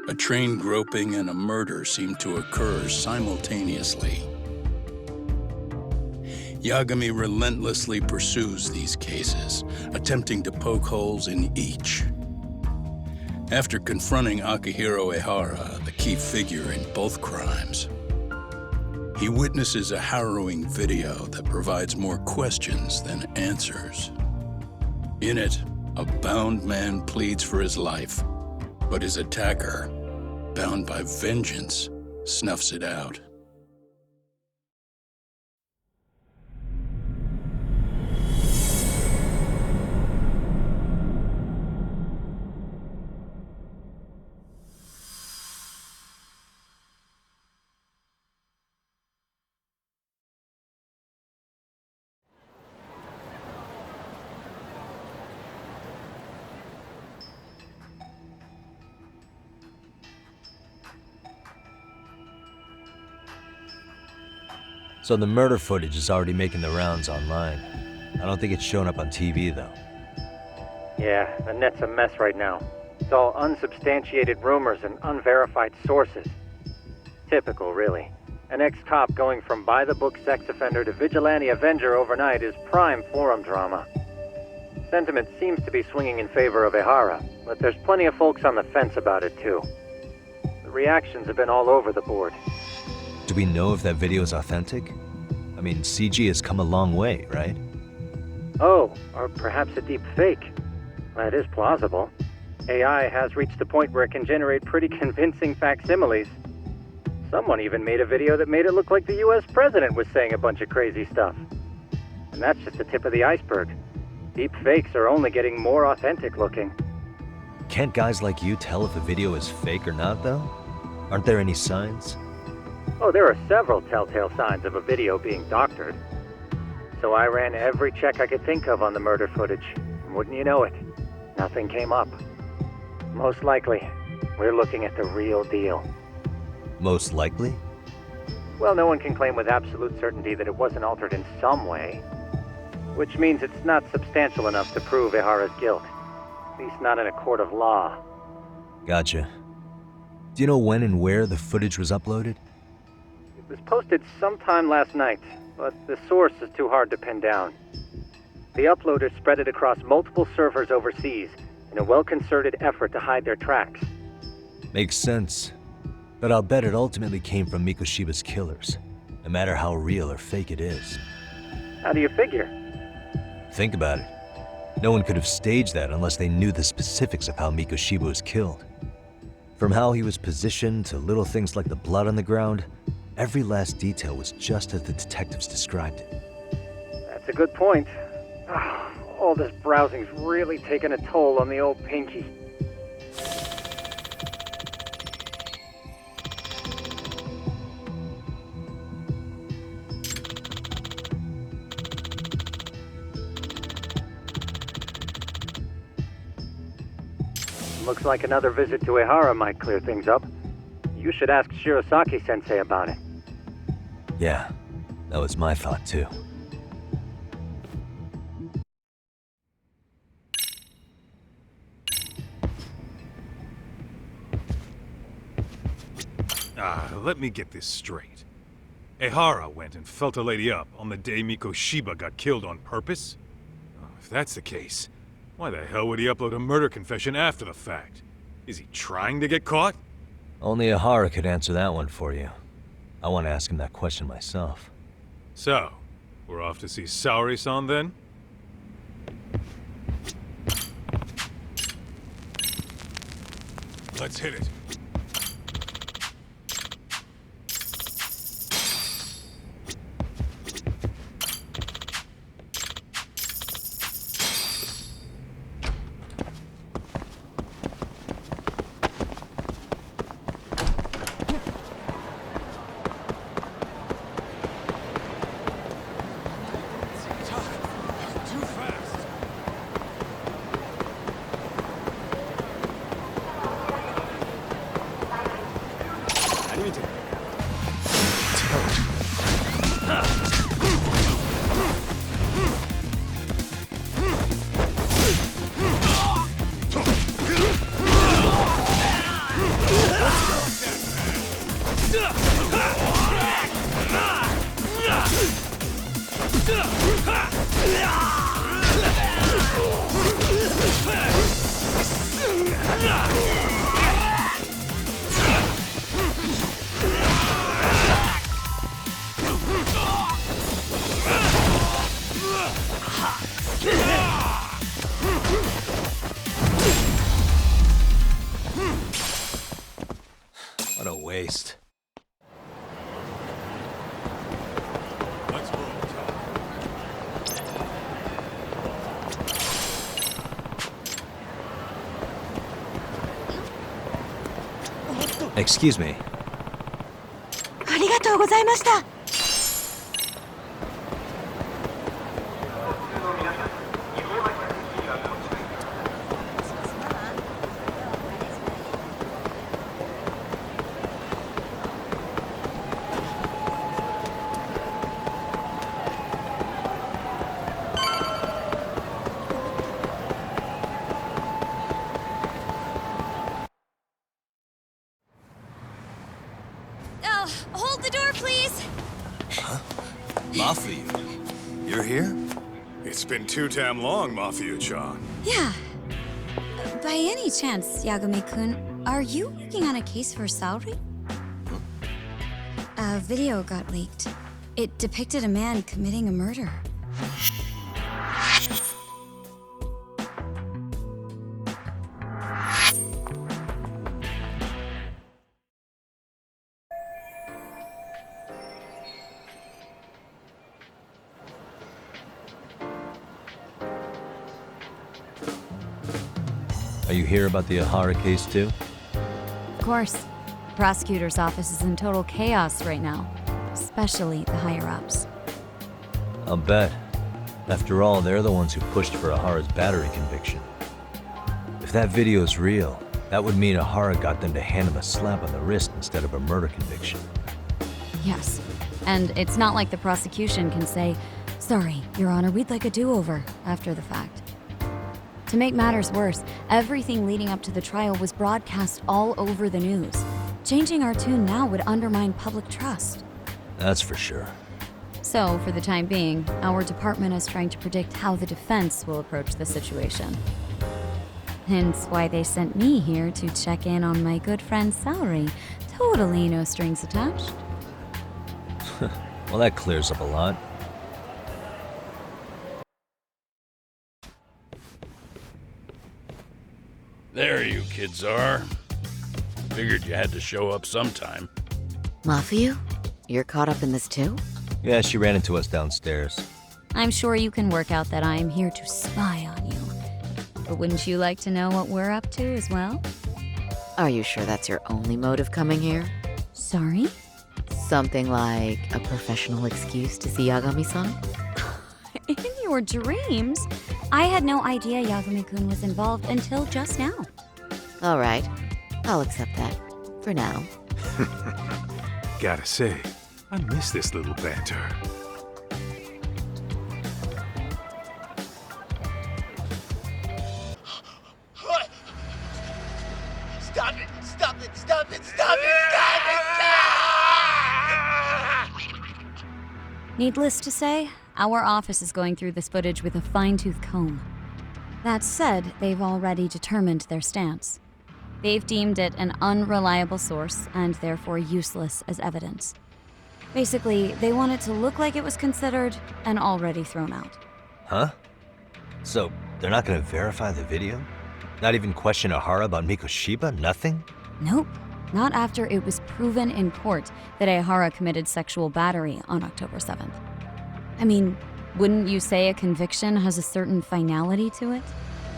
A train groping and a murder seem to occur simultaneously. Yagami relentlessly pursues these cases, attempting to poke holes in each. After confronting Akihiro Ehara, the key figure in both crimes, he witnesses a harrowing video that provides more questions than answers. In it, a bound man pleads for his life, but his attacker, bound by vengeance, snuffs it out. So the murder footage is already making the rounds online. I don't think it's showing up on TV, though. Yeah, the net's a mess right now. It's all unsubstantiated rumors and unverified sources. Typical, really. An ex-cop going from by-the-book sex offender to vigilante avenger overnight is prime forum drama. Sentiment seems to be swinging in favor of Ehara, but there's plenty of folks on the fence about it, too. The reactions have been all over the board. Do we know if that video is authentic? I mean, CG has come a long way, right? Oh, or perhaps a deep fake. That is plausible. AI has reached a point where it can generate pretty convincing facsimiles. Someone even made a video that made it look like the US president was saying a bunch of crazy stuff. And that's just the tip of the iceberg. Deep fakes are only getting more authentic looking. Can't guys like you tell if a video is fake or not, though? Aren't there any signs? Oh, there are several telltale signs of a video being doctored. So I ran every check I could think of on the murder footage. And wouldn't you know it, nothing came up. Most likely, we're looking at the real deal. Most likely? Well, no one can claim with absolute certainty that it wasn't altered in some way. Which means it's not substantial enough to prove Ehara's guilt. At least not in a court of law. Gotcha. Do you know when and where the footage was uploaded? It was posted sometime last night, but the source is too hard to pin down. The uploaders spread it across multiple servers overseas in a well-concerted effort to hide their tracks. Makes sense. But I'll bet it ultimately came from Mikoshiba's killers, no matter how real or fake it is. How do you figure? Think about it. No one could have staged that unless they knew the specifics of how Mikoshiba was killed. From how he was positioned to little things like the blood on the ground, every last detail was just as the detectives described it. That's a good point. All this browsing's really taken a toll on the old pinky. Looks like another visit to Ehara might clear things up. You should ask Shirosaki-sensei about it. Yeah, that was my thought too. Let me get this straight. Ehara went and felt a lady up on the day Mikoshiba got killed on purpose? If that's the case, why the hell would he upload a murder confession after the fact? Is he trying to get caught? Only Ehara could answer that one for you. I want to ask him that question myself. So, we're off to see Saori-san then? Let's hit it. What a waste. Let's roll, Tom. Excuse me. ありがとうございました。 Oh, hold the door, please. Mafia, you're here? It's been too damn long, Mafia-chan. Yeah. By any chance, Yagami-kun, are you working on a case for Saori? A video got leaked. It depicted a man committing a murder. Are you here about the Ahara case too? Of course. The prosecutor's office is in total chaos right now, especially the higher-ups. I'll bet. After all, they're the ones who pushed for Ahara's battery conviction. If that video's real, that would mean Ahara got them to hand him a slap on the wrist instead of a murder conviction. Yes. And it's not like the prosecution can say, "Sorry, Your Honor, we'd like a do-over," after the fact. To make matters worse, everything leading up to the trial was broadcast all over the news. Changing our tune now would undermine public trust. That's for sure. So, for the time being, our department is trying to predict how the defense will approach the situation. Hence why they sent me here to check in on my good friend Saori. Totally no strings attached. Well, that clears up a lot. There you kids are. Figured you had to show up sometime. Mafia? You're caught up in this too? Yeah, she ran into us downstairs. I'm sure you can work out that I am here to spy on you. But wouldn't you like to know what we're up to as well? Are you sure that's your only motive coming here? Sorry? Something like a professional excuse to see Yagami-san? In your dreams? I had no idea Yagami-kun was involved until just now. All right, I'll accept that. For now. Gotta say, I miss this little banter. Stop it! Stop it! Stop it! Stop it! Needless to say, our office is going through this footage with a fine-tooth comb. That said, they've already determined their stance. They've deemed it an unreliable source and therefore useless as evidence. Basically, they want it to look like it was considered and already thrown out. Huh? So, they're not gonna verify the video? Not even question Ahara about Mikoshiba? Nothing? Nope. Not after it was proven in court that Ehara committed sexual battery on October 7th. I mean, wouldn't you say a conviction has a certain finality to it?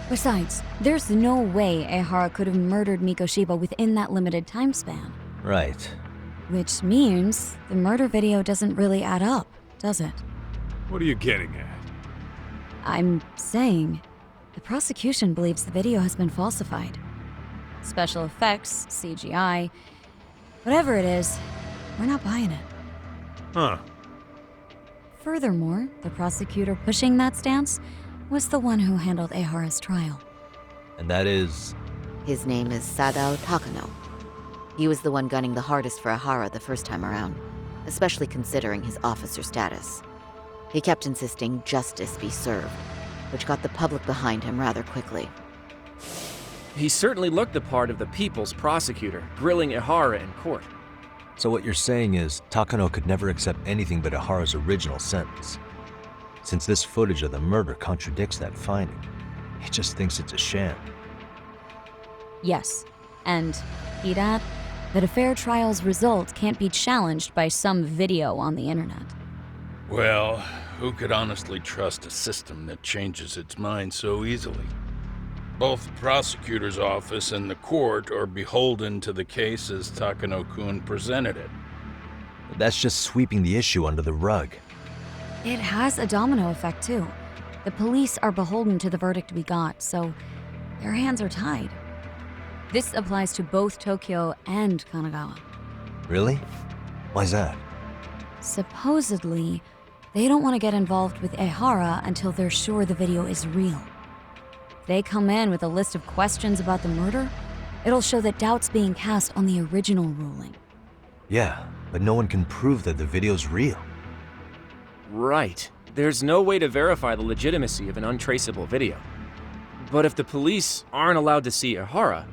Besides, there's no way Ehara could have murdered Mikoshiba within that limited time span. Right. Which means the murder video doesn't really add up, does it? What are you getting at? I'm saying the prosecution believes the video has been falsified. Special effects, CGI, whatever it is, we're not buying it. Huh. Furthermore, the prosecutor pushing that stance was the one who handled Ehara's trial. And that is... His name is Sadao Takano. He was the one gunning the hardest for Ahara the first time around, especially considering his officer status. He kept insisting justice be served, which got the public behind him rather quickly. He certainly looked the part of the people's prosecutor, grilling Ihara in court. So what you're saying is, Takano could never accept anything but Ihara's original sentence. Since this footage of the murder contradicts that finding, he just thinks it's a sham. Yes, and he'd add that a fair trial's result can't be challenged by some video on the internet. Well, who could honestly trust a system that changes its mind so easily? Both the prosecutor's office and the court are beholden to the case as Takano-kun presented it. But that's just sweeping the issue under the rug. It has a domino effect, too. The police are beholden to the verdict we got, so their hands are tied. This applies to both Tokyo and Kanagawa. Really? Why's that? Supposedly, they don't want to get involved with Ehara until they're sure the video is real. If they come in with a list of questions about the murder, it'll show that doubt's being cast on the original ruling. Yeah, but no one can prove that the video's real. Right. There's no way to verify the legitimacy of an untraceable video. But if the police aren't allowed to see Ihara,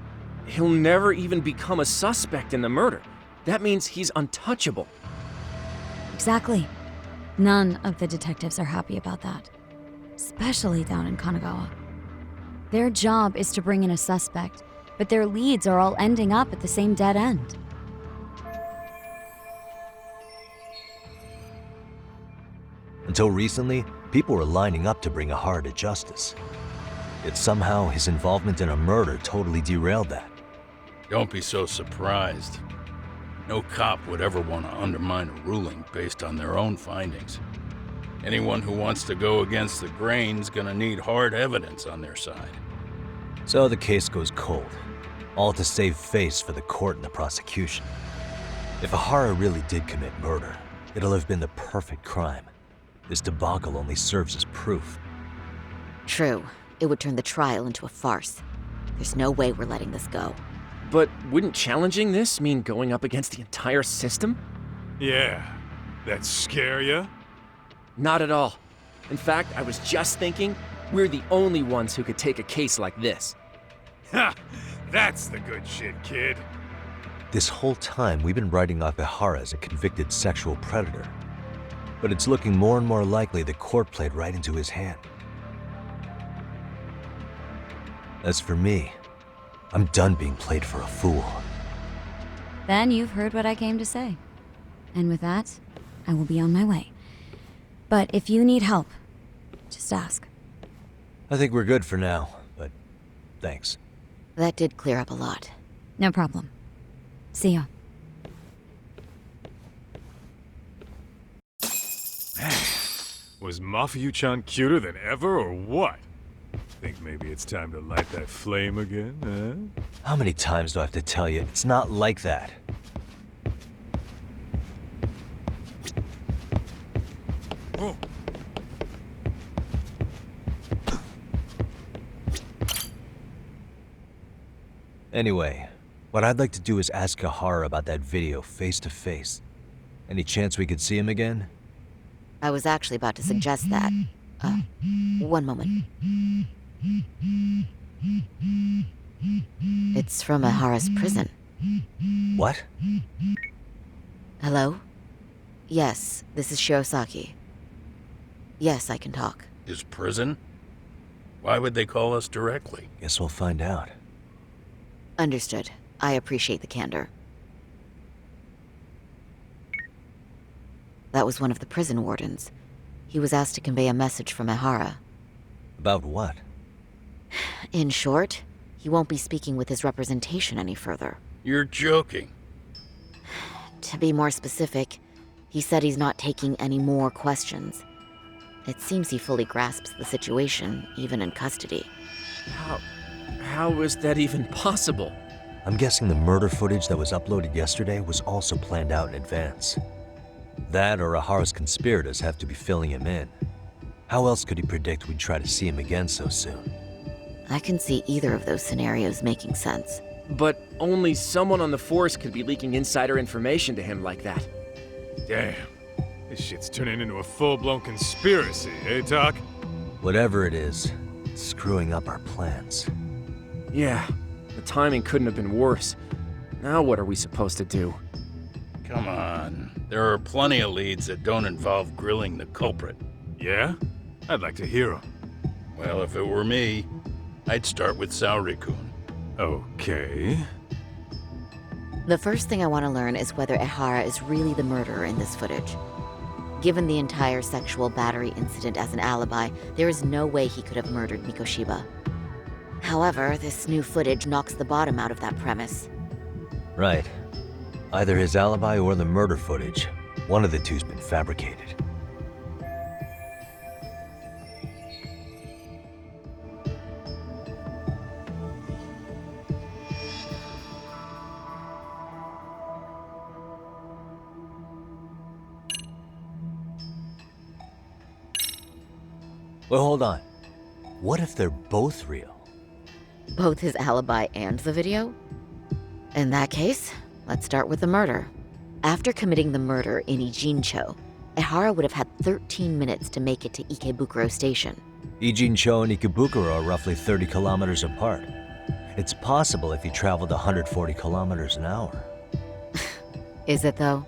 he'll never even become a suspect in the murder. That means he's untouchable. Exactly. None of the detectives are happy about that. Especially down in Kanagawa. Their job is to bring in a suspect, but their leads are all ending up at the same dead end. Until recently, people were lining up to bring Ihara to justice. Yet somehow his involvement in a murder totally derailed that. Don't be so surprised. No cop would ever want to undermine a ruling based on their own findings. Anyone who wants to go against the grain's gonna need hard evidence on their side. So the case goes cold, all to save face for the court and the prosecution. If Ihara really did commit murder, it'll have been the perfect crime. This debacle only serves as proof. True, it would turn the trial into a farce. There's no way we're letting this go. But wouldn't challenging this mean going up against the entire system? Yeah, that scare ya? Not at all. In fact, I was just thinking, we're the only ones who could take a case like this. Ha! That's the good shit, kid. This whole time, we've been writing off Ihara as a convicted sexual predator. But it's looking more and more likely the court played right into his hand. As for me, I'm done being played for a fool. Then you've heard what I came to say. And with that, I will be on my way. But if you need help, just ask. I think we're good for now, but thanks. That did clear up a lot. No problem. See ya. Was Mafuyu-chan cuter than ever, or what? Think maybe it's time to light that flame again, huh? How many times do I have to tell you? It's not like that. Oh. Anyway, what I'd like to do is ask Ihara about that video face to face. Any chance we could see him again? I was actually about to suggest that. One moment. It's from Ihara's prison. What? Hello? Yes, this is Shirosaki. Yes, I can talk. His prison? Why would they call us directly? Guess we'll find out. Understood. I appreciate the candor. That was one of the prison wardens. He was asked to convey a message from Ihara. About what? In short, he won't be speaking with his representation any further. You're joking. To be more specific, he said he's not taking any more questions. It seems he fully grasps the situation, even in custody. How is that even possible? I'm guessing the murder footage that was uploaded yesterday was also planned out in advance. That or Ihara's conspirators have to be filling him in. How else could he predict we'd try to see him again so soon? I can see either of those scenarios making sense. But only someone on the force could be leaking insider information to him like that. Damn. This shit's turning into a full-blown conspiracy, eh, Doc? Whatever it is, it's screwing up our plans. Yeah, the timing couldn't have been worse. Now what are we supposed to do? Come on. There are plenty of leads that don't involve grilling the culprit. Yeah? I'd like to hear 'em. Well, if it were me, I'd start with Saori-kun. Okay. The first thing I want to learn is whether Ehara is really the murderer in this footage. Given the entire sexual battery incident as an alibi, there is no way he could have murdered Mikoshiba. However, this new footage knocks the bottom out of that premise. Right. Either his alibi or the murder footage. One of the two's been fabricated. Well, hold on. What if they're both real? Both his alibi and the video? In that case, let's start with the murder. After committing the murder in Ijincho, Ehara would have had 13 minutes to make it to Ikebukuro Station. Ijincho and Ikebukuro are roughly 30 kilometers apart. It's possible if he traveled 140 kilometers an hour. Is it though?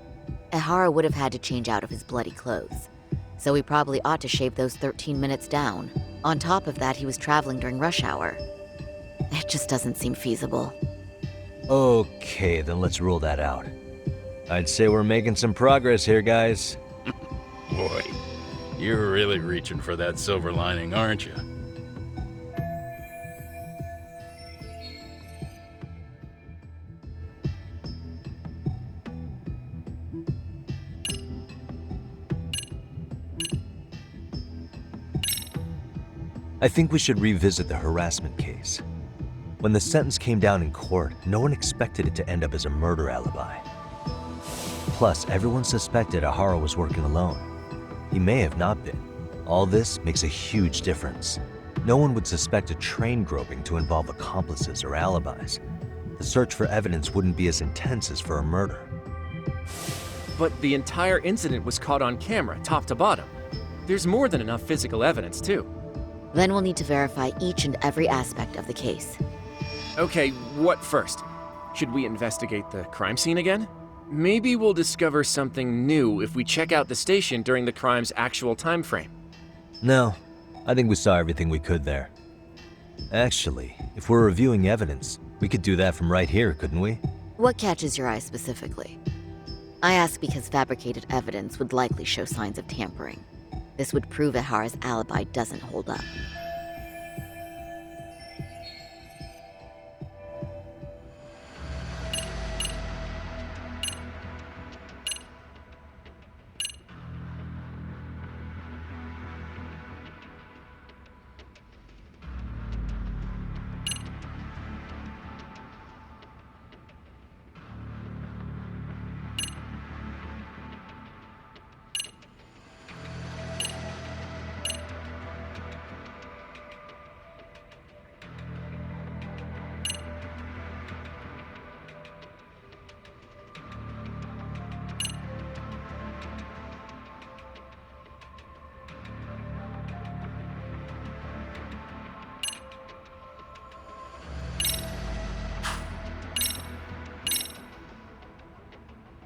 Ehara would have had to change out of his bloody clothes. So he probably ought to shave those 13 minutes down. On top of that, he was traveling during rush hour. It just doesn't seem feasible. Okay, then let's rule that out. I'd say we're making some progress here, guys. Boy, you're really reaching for that silver lining, aren't you? I think we should revisit the harassment case. When the sentence came down in court, no one expected it to end up as a murder alibi. Plus, everyone suspected Ehara was working alone. He may have not been. All this makes a huge difference. No one would suspect a train groping to involve accomplices or alibis. The search for evidence wouldn't be as intense as for a murder. But the entire incident was caught on camera, top to bottom. There's more than enough physical evidence, too. Then we'll need to verify each and every aspect of the case. Okay, what first? Should we investigate the crime scene again? Maybe we'll discover something new if we check out the station during the crime's actual time frame. No, I think we saw everything we could there. Actually, if we're reviewing evidence, we could do that from right here, couldn't we? What catches your eye specifically? I ask because fabricated evidence would likely show signs of tampering. This would prove Ehara's alibi doesn't hold up.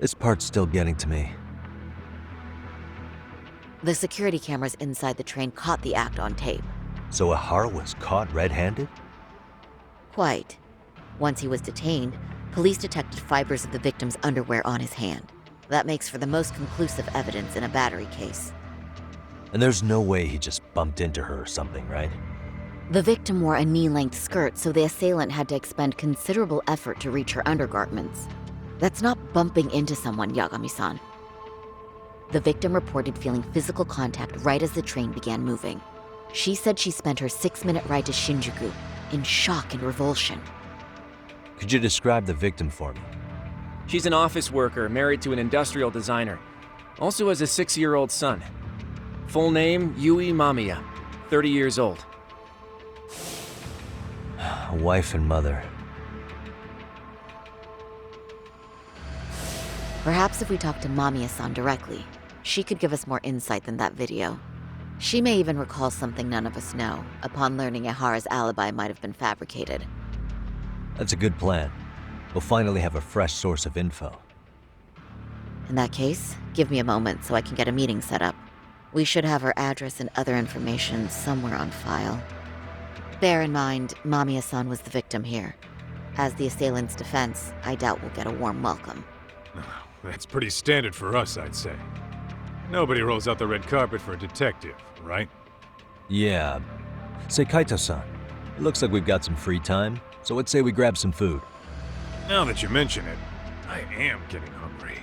This part's still getting to me. The security cameras inside the train caught the act on tape. So Ehara was caught red-handed? Quite. Once he was detained, police detected fibers of the victim's underwear on his hand. That makes for the most conclusive evidence in a battery case. And there's no way he just bumped into her or something, right? The victim wore a knee-length skirt, so the assailant had to expend considerable effort to reach her undergarments. That's not bumping into someone, Yagami-san. The victim reported feeling physical contact right as the train began moving. She said she spent her 6-minute ride to Shinjuku in shock and revulsion. Could you describe the victim for me? She's an office worker married to an industrial designer. Also has a 6-year-old son. Full name, Yui Mamiya, 30 years old. A wife and mother. Perhaps if we talk to Mamiya-san directly, She could give us more insight than that video. She may even recall something none of us know, upon learning Ehara's alibi might have been fabricated. That's a good plan. We'll finally have a fresh source of info. In that case, give me a moment so I can get a meeting set up. We should have her address and other information somewhere on file. Bear in mind, Mamiya-san was the victim here. As the assailant's defense, I doubt we'll get a warm welcome. That's pretty standard for us, I'd say. Nobody rolls out the red carpet for a detective, right? Yeah. Say, Kaito-san, it looks like we've got some free time, so let's say we grab some food. Now that you mention it, I am getting hungry.